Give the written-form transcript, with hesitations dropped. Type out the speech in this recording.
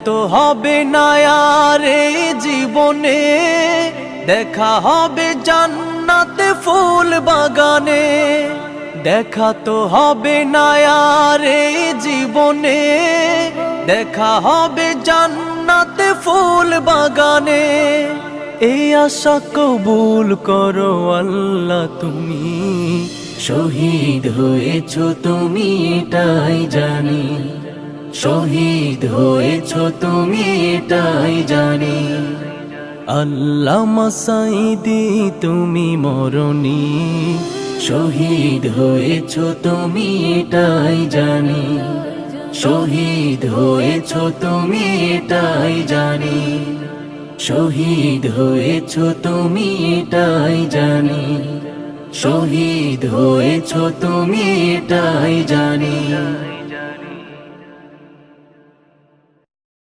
তো হবে না আর এই জীবনে, দেখা হবে জান্নাতে ফুল বাগানে। দেখা তো হবে না আর এই জীবনে, দেখা হবে জান্নাতে ফুল বাগানে। এই আশা কবুল করো আল্লাহ তুমি, শহীদ হয়েছো তুমি এটাই জানি, শহীদ হয়েছো তুমি এটাই জানি। আল্লামা সাঈদী তুমি মরণি, শহীদ হয়েছো তুমি এটাই জানি, শহীদ হয়েছো তুমি এটাই জানি, শহীদ হয়েছো তুমি এটাই জানি, শহীদ হয়েছো তুমি এটাই জানি।